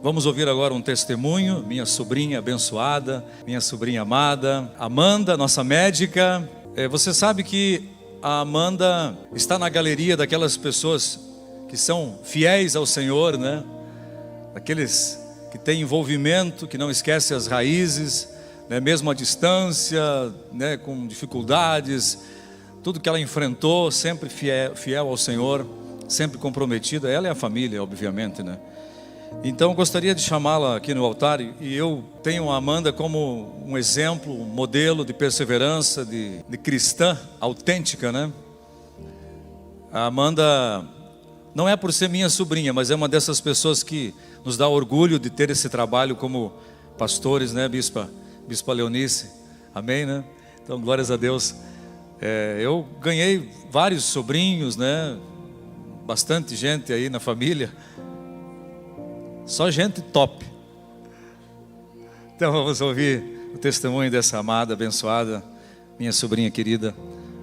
Vamos ouvir agora um testemunho. Minha sobrinha abençoada, minha sobrinha amada, Amanda, nossa médica. Você sabe que a Amanda está na galeria daquelas pessoas que são fiéis ao Senhor, né? Daqueles que têm envolvimento, que não esquecem as raízes, né? Mesmo à distância, né? Com dificuldades, tudo que ela enfrentou, sempre fiel ao Senhor, sempre comprometida. Ela e a família, obviamente, né? Então gostaria de chamá-la aqui no altar, e eu tenho a Amanda como um exemplo, um modelo de perseverança, de cristã autêntica, né? A Amanda não é por ser minha sobrinha, mas é uma dessas pessoas que nos dá orgulho de ter esse trabalho como pastores, né, Bispa Leonice, amém, né? Então glórias a Deus. Eu ganhei vários sobrinhos, né? Bastante gente aí na família. Só gente top. Então vamos ouvir o testemunho dessa amada, abençoada, minha sobrinha querida.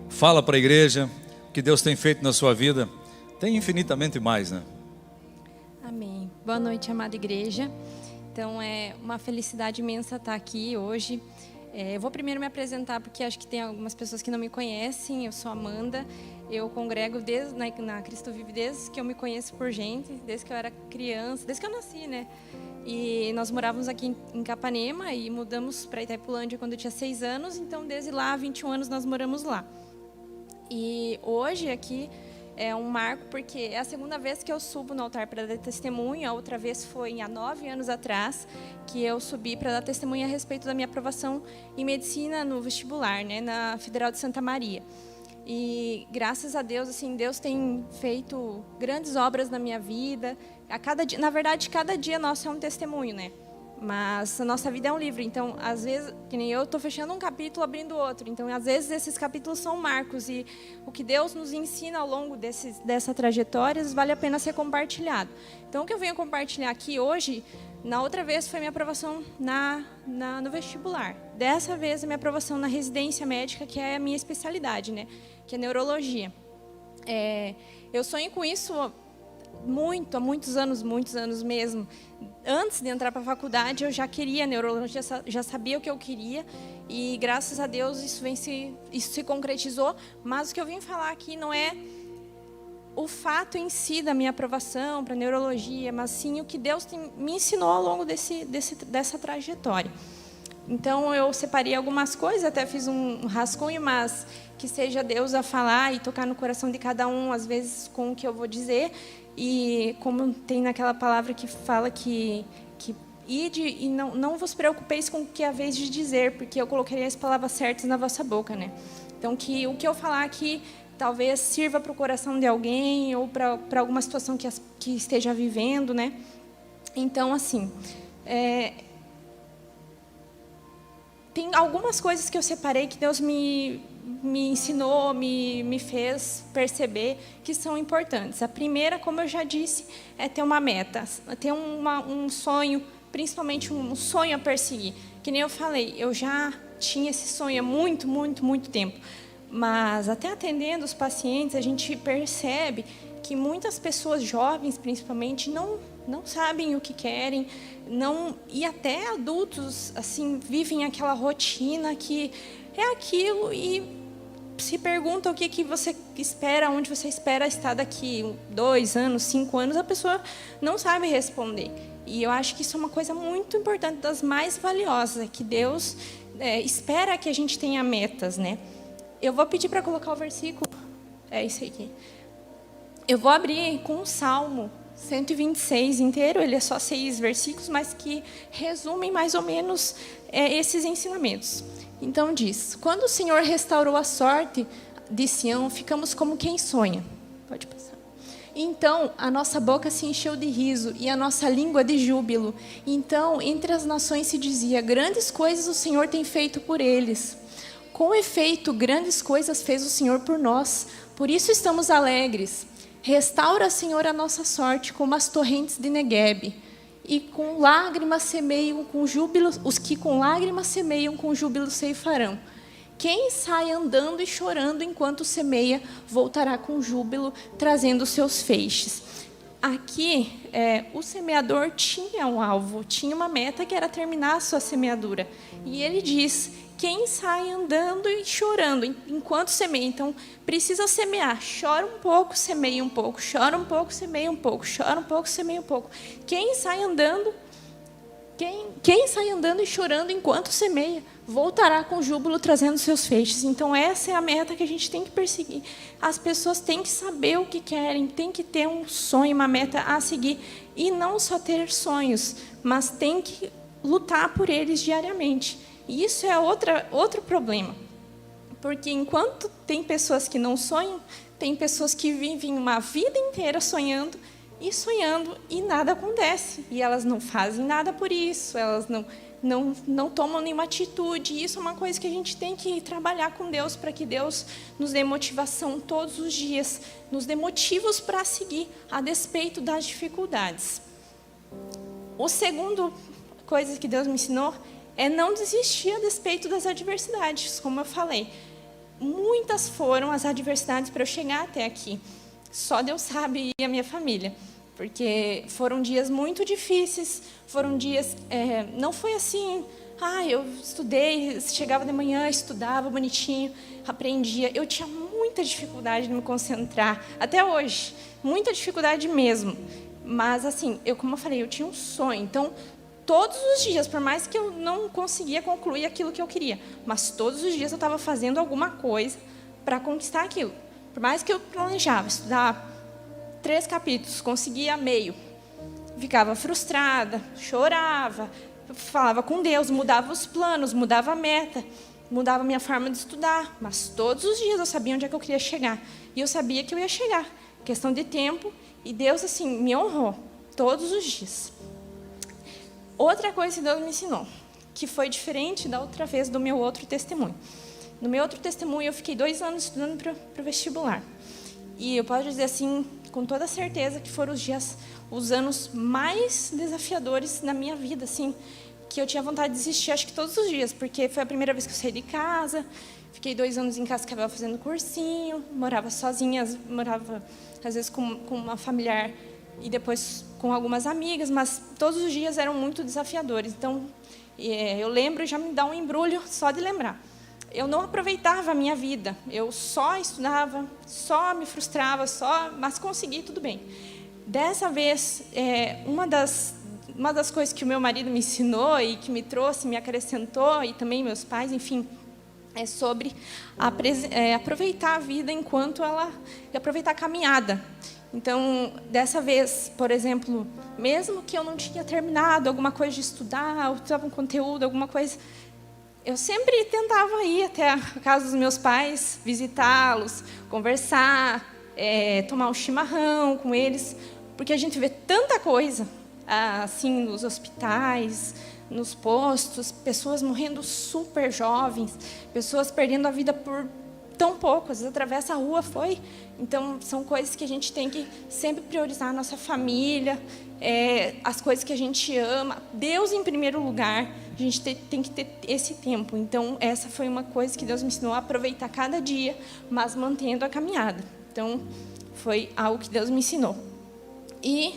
Fala para a igreja o que Deus tem feito na sua vida. Tem infinitamente mais, né? Amém. Boa noite, amada igreja. Então é uma felicidade imensa estar aqui hoje. Eu vou primeiro me apresentar, porque acho que tem algumas pessoas que não me conhecem. Eu sou Amanda. Eu congrego na Cristo Vive desde que eu me conheço por gente, desde que eu era criança, desde que eu nasci, né? E nós morávamos aqui em Capanema e mudamos para Itaipulândia quando eu tinha 6 anos. Então, desde lá, há 21 anos, nós moramos lá. E hoje aqui é um marco, porque é a segunda vez que eu subo no altar para dar testemunho. A outra vez foi há 9 anos atrás, que eu subi para dar testemunho a respeito da minha aprovação em medicina no vestibular, né, na Federal de Santa Maria. E graças a Deus, assim, Deus tem feito grandes obras na minha vida. A cada dia, na verdade, cada dia nosso é um testemunho, né? Mas a nossa vida é um livro, então, às vezes, que nem eu estou fechando um capítulo, abrindo outro. Então, às vezes, esses capítulos são marcos. E o que Deus nos ensina ao longo dessa trajetória vale a pena ser compartilhado. Então, o que eu venho compartilhar aqui hoje, na outra vez foi minha aprovação no vestibular. Dessa vez, a minha aprovação na residência médica, que é a minha especialidade, né? Que é neurologia. Eu sonho com isso há muitos anos mesmo. Antes de entrar para a faculdade, eu já queria neurologia, já sabia o que eu queria, e graças a Deus isso se concretizou. Mas o que eu vim falar aqui não é o fato em si da minha aprovação para neurologia, mas sim o que Deus me ensinou ao longo dessa trajetória. Então eu separei algumas coisas, até fiz um rascunho, mas que seja Deus a falar e tocar no coração de cada um, às vezes com o que eu vou dizer. E como tem naquela palavra que fala que ide e não vos preocupeis com o que é a vez de dizer, porque eu colocarei as palavras certas na vossa boca, né? Então que o que eu falar aqui talvez sirva para o coração de alguém ou para alguma situação que esteja vivendo, né? Então assim, tem algumas coisas que eu separei que Deus me ensinou, me fez perceber que são importantes. A primeira, como eu já disse, é ter uma meta, ter um sonho, principalmente um sonho a perseguir. Que nem eu falei, eu já tinha esse sonho há muito, muito, muito tempo. Mas até atendendo os pacientes, a gente percebe que muitas pessoas jovens, principalmente, não sabem o que querem, e até adultos assim vivem aquela rotina que é aquilo e se pergunta o que você espera, onde você espera estar daqui 2 anos, 5 anos, a pessoa não sabe responder. E eu acho que isso é uma coisa muito importante, das mais valiosas, é que Deus espera que a gente tenha metas, né? Eu vou pedir para colocar o versículo, é isso aqui. Eu vou abrir com o Salmo 126 inteiro, ele é só 6 versículos, mas que resumem mais ou menos esses ensinamentos. Então diz: quando o Senhor restaurou a sorte de Sião, ficamos como quem sonha. Pode passar. Então a nossa boca se encheu de riso e a nossa língua de júbilo. Então entre as nações se dizia: grandes coisas o Senhor tem feito por eles. Com efeito, grandes coisas fez o Senhor por nós, por isso estamos alegres. Restaura, Senhor, a nossa sorte como as torrentes de Neguebe. E com lágrimas semeiam com júbilo, os que com lágrimas semeiam com júbilo ceifarão. Quem sai andando e chorando enquanto semeia, voltará com júbilo, trazendo seus feixes. aqui, o semeador tinha um alvo, tinha uma meta que era terminar a sua semeadura. E ele diz: quem sai andando e chorando enquanto semeia. Então, precisa semear. Chora um pouco, semeia um pouco. Chora um pouco, semeia um pouco. Chora um pouco, semeia um pouco. Quem sai andando e chorando enquanto semeia, voltará com júbilo trazendo seus feixes. Então, essa é a meta que a gente tem que perseguir. As pessoas têm que saber o que querem, têm que ter um sonho, uma meta a seguir. E não só ter sonhos, mas tem que lutar por eles diariamente. E isso é outro problema. Porque enquanto tem pessoas que não sonham, tem pessoas que vivem uma vida inteira sonhando e nada acontece. E elas não fazem nada por isso, elas não tomam nenhuma atitude. E isso é uma coisa que a gente tem que trabalhar com Deus, para que Deus nos dê motivação todos os dias, nos dê motivos para seguir, a despeito das dificuldades. O segundo coisa que Deus me ensinou é não desistir a despeito das adversidades, como eu falei. Muitas foram as adversidades para eu chegar até aqui. Só Deus sabe, e a minha família. Porque foram dias muito difíceis, foram dias... não foi assim, eu estudei, chegava de manhã, estudava bonitinho, aprendia. Eu tinha muita dificuldade de me concentrar, até hoje, muita dificuldade mesmo. Mas, assim, como eu falei, eu tinha um sonho. Então, todos os dias, por mais que eu não conseguia concluir aquilo que eu queria, mas todos os dias eu estava fazendo alguma coisa para conquistar aquilo. Por mais que eu planejava estudar 3 capítulos, conseguia meio, ficava frustrada, chorava, falava com Deus, mudava os planos, mudava a meta, mudava a minha forma de estudar, mas todos os dias eu sabia onde é que eu queria chegar. E eu sabia que eu ia chegar, questão de tempo, e Deus, assim, me honrou todos os dias. Outra coisa que Deus me ensinou, que foi diferente da outra vez do meu outro testemunho. No meu outro testemunho, eu fiquei 2 anos estudando para o vestibular. E eu posso dizer assim, com toda certeza, que foram os anos mais desafiadores na minha vida, assim, que eu tinha vontade de desistir, acho que todos os dias, porque foi a primeira vez que eu saí de casa, fiquei 2 anos em Cascavel fazendo cursinho, morava sozinha, morava às vezes com uma familiar e depois com algumas amigas, mas todos os dias eram muito desafiadores. Então, eu lembro e já me dá um embrulho só de lembrar. Eu não aproveitava a minha vida, eu só estudava, só me frustrava, mas consegui, tudo bem. Dessa vez, uma das coisas que o meu marido me ensinou e que me trouxe, me acrescentou, e também meus pais, enfim, é sobre aproveitar a vida aproveitar a caminhada. Então, dessa vez, por exemplo, mesmo que eu não tinha terminado alguma coisa de estudar, ou estava um conteúdo, alguma coisa, eu sempre tentava ir até a casa dos meus pais, visitá-los, conversar, tomar um chimarrão com eles, porque a gente vê tanta coisa, assim, nos hospitais, nos postos, pessoas morrendo super jovens, pessoas perdendo a vida por tão pouco, às vezes atravessa a rua, Então, são coisas que a gente tem que sempre priorizar a nossa família, as coisas que a gente ama, Deus em primeiro lugar, a gente tem que ter esse tempo. Então, essa foi uma coisa que Deus me ensinou a aproveitar cada dia, mas mantendo a caminhada. Então, foi algo que Deus me ensinou. E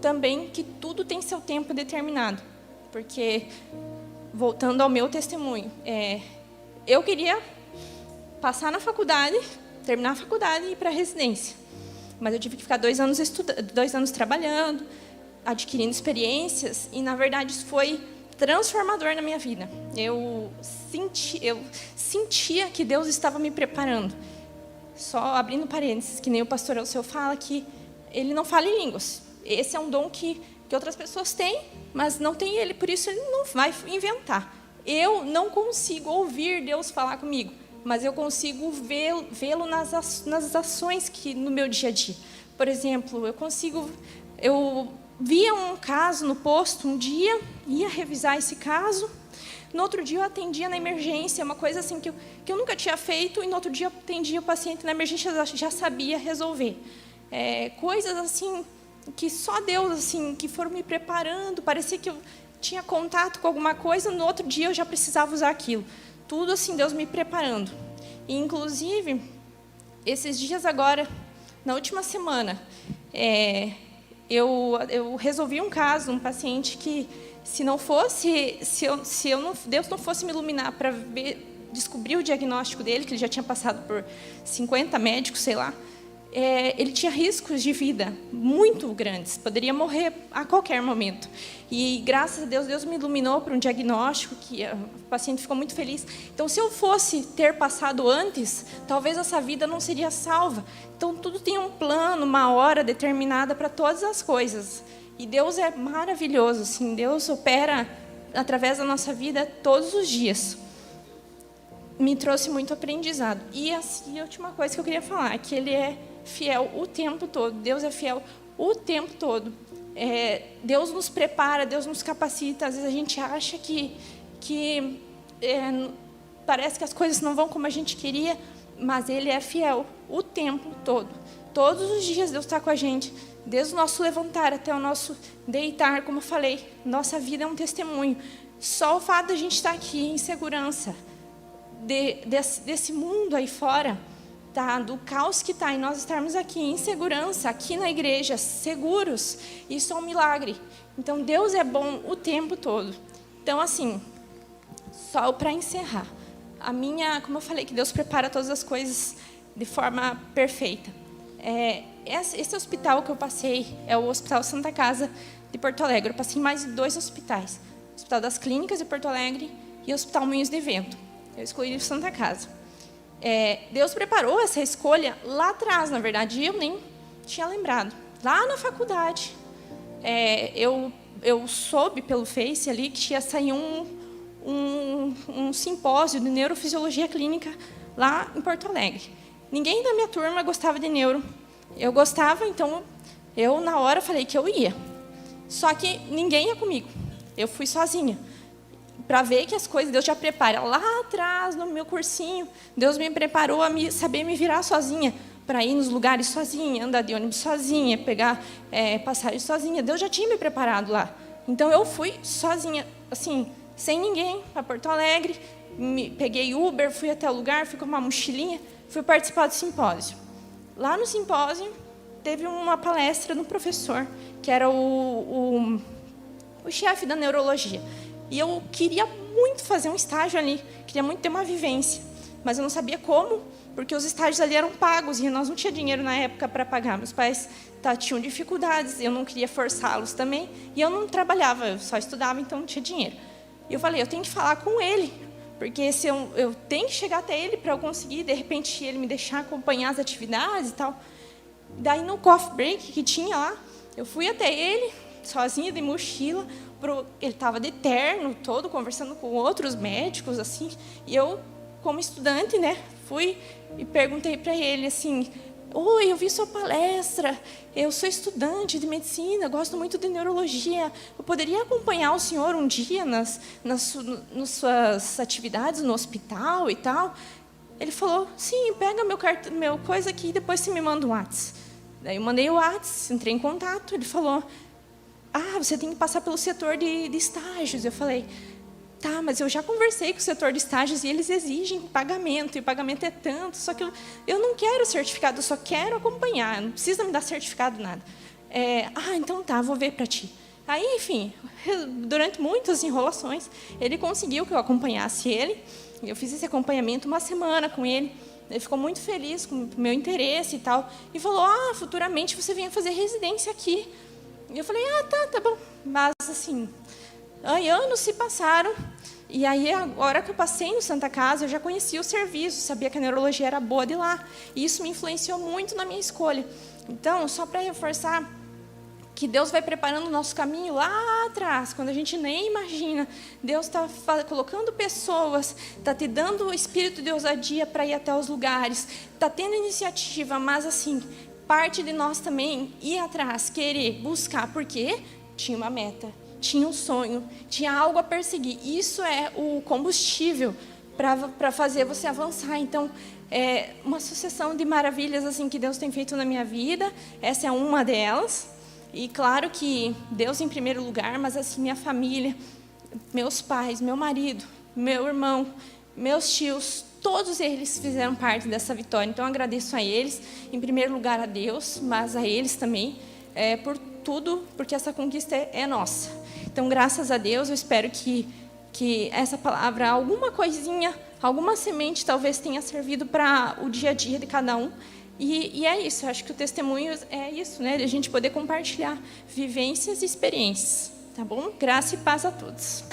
também que tudo tem seu tempo determinado, porque, voltando ao meu testemunho, eu queria passar na faculdade, terminar a faculdade e ir para a residência. Mas eu tive que ficar 2 anos estudando, 2 anos trabalhando, adquirindo experiências, e na verdade isso foi transformador na minha vida. Eu sentia que Deus estava me preparando. Só abrindo parênteses, que nem o pastor Alceu fala, que ele não fala em línguas. Esse é um dom que outras pessoas têm, mas não tem ele, por isso ele não vai inventar. Eu não consigo ouvir Deus falar comigo, mas eu consigo vê-lo nas ações no meu dia a dia. Por exemplo, eu via um caso no posto um dia, ia revisar esse caso, no outro dia eu atendia na emergência, uma coisa assim que eu nunca tinha feito, e no outro dia eu atendia o paciente na emergência, já sabia resolver. Coisas assim que só Deus, assim, que foram me preparando, parecia que eu tinha contato com alguma coisa, no outro dia eu já precisava usar aquilo. Tudo assim, Deus me preparando. E, inclusive, esses dias agora, na última semana, eu resolvi um caso, um paciente que, se não fosse, Deus não fosse me iluminar para descobrir o diagnóstico dele, que ele já tinha passado por 50 médicos, sei lá, ele tinha riscos de vida muito grandes, poderia morrer a qualquer momento. E graças a Deus, Deus me iluminou para um diagnóstico que o paciente ficou muito feliz. Então, se eu fosse ter passado antes, talvez essa vida não seria salva. Então, tudo tem um plano, uma hora determinada para todas as coisas. E Deus é maravilhoso, assim, Deus opera através da nossa vida todos os dias. Me trouxe muito aprendizado. E assim, a última coisa que eu queria falar, que Ele é fiel o tempo todo. Deus é fiel o tempo todo. Deus nos prepara, Deus nos capacita. Às vezes a gente acha que parece que as coisas não vão como a gente queria, mas Ele é fiel o tempo todo. Todos os dias Deus está com a gente. Desde o nosso levantar até o nosso deitar, como eu falei, nossa vida é um testemunho. Só o fato de a gente estar aqui em segurança, desse mundo aí fora, tá, do caos que está, e nós estarmos aqui em segurança, aqui na igreja, seguros, isso é um milagre. Então, Deus é bom o tempo todo. Então, assim, só para encerrar, como eu falei, que Deus prepara todas as coisas de forma perfeita. Esse hospital que eu passei é o Hospital Santa Casa de Porto Alegre. Eu passei em mais de 2 hospitais. O Hospital das Clínicas de Porto Alegre e o Hospital Moinhos de Vento. Eu escolhi o Santa Casa. Deus preparou essa escolha lá atrás, na verdade, eu nem tinha lembrado. Lá na faculdade, eu soube pelo Face ali que ia sair um simpósio de neurofisiologia clínica lá em Porto Alegre. Ninguém da minha turma gostava de neuro. Eu gostava, então eu na hora falei que eu ia. Só que ninguém ia comigo. Eu fui sozinha. Para ver que as coisas Deus já prepara. Lá atrás, no meu cursinho, Deus me preparou a saber me virar sozinha, para ir nos lugares sozinha, andar de ônibus sozinha, pegar passagem sozinha. Deus já tinha me preparado lá. Então, eu fui sozinha, assim, sem ninguém, para Porto Alegre. Peguei Uber, fui até o lugar, fui com uma mochilinha, fui participar do simpósio. Lá no simpósio, teve uma palestra do professor, que era o chefe da neurologia. E eu queria muito fazer um estágio ali, queria muito ter uma vivência, mas eu não sabia como, porque os estágios ali eram pagos e nós não tínhamos dinheiro na época para pagar. Meus pais tinham dificuldades, eu não queria forçá-los também, e eu não trabalhava, eu só estudava, então não tinha dinheiro. E eu falei, eu tenho que falar com ele, porque se eu tenho que chegar até ele para eu conseguir, de repente, ele me deixar acompanhar as atividades e tal. Daí, no coffee break que tinha lá, eu fui até ele, sozinha, de mochila. Ele estava de terno todo, conversando com outros médicos, assim. E eu, como estudante, né, fui e perguntei para ele, assim, oi, eu vi sua palestra, eu sou estudante de medicina, gosto muito de neurologia, eu poderia acompanhar o senhor um dia nas suas atividades no hospital e tal? Ele falou, sim, pega meu coisa aqui e depois você me manda um WhatsApp. Daí eu mandei o WhatsApp, entrei em contato, ele falou, você tem que passar pelo setor de estágios. Eu falei, tá, mas eu já conversei com o setor de estágios e eles exigem pagamento, e o pagamento é tanto, só que eu não quero certificado, eu só quero acompanhar, não precisa me dar certificado, nada. Então tá, vou ver para ti. Aí, enfim, durante muitas enrolações, ele conseguiu que eu acompanhasse ele, eu fiz esse acompanhamento 1 semana com ele, ele ficou muito feliz com o meu interesse e tal, e falou, futuramente você venha fazer residência aqui. E eu falei, tá bom. Mas, assim, anos se passaram. E aí, agora que eu passei no Santa Casa, eu já conhecia o serviço, sabia que a neurologia era boa de lá. E isso me influenciou muito na minha escolha. Então, só para reforçar que Deus vai preparando o nosso caminho lá atrás, quando a gente nem imagina. Deus está colocando pessoas, está te dando o espírito de ousadia para ir até os lugares, está tendo iniciativa, mas, assim, parte de nós também ir atrás, querer, buscar, porque tinha uma meta, tinha um sonho, tinha algo a perseguir. Isso é o combustível para fazer você avançar. Então, é uma sucessão de maravilhas assim que Deus tem feito na minha vida. Essa é uma delas. E claro que Deus em primeiro lugar, mas assim, minha família, meus pais, meu marido, meu irmão, meus tios, todos eles fizeram parte dessa vitória. Então, eu agradeço a eles, em primeiro lugar a Deus, mas a eles também, por tudo, porque essa conquista é nossa. Então, graças a Deus, eu espero que essa palavra, alguma coisinha, alguma semente talvez tenha servido para o dia a dia de cada um. E é isso, eu acho que o testemunho é isso, né? De a gente poder compartilhar vivências e experiências, tá bom? Graça e paz a todos.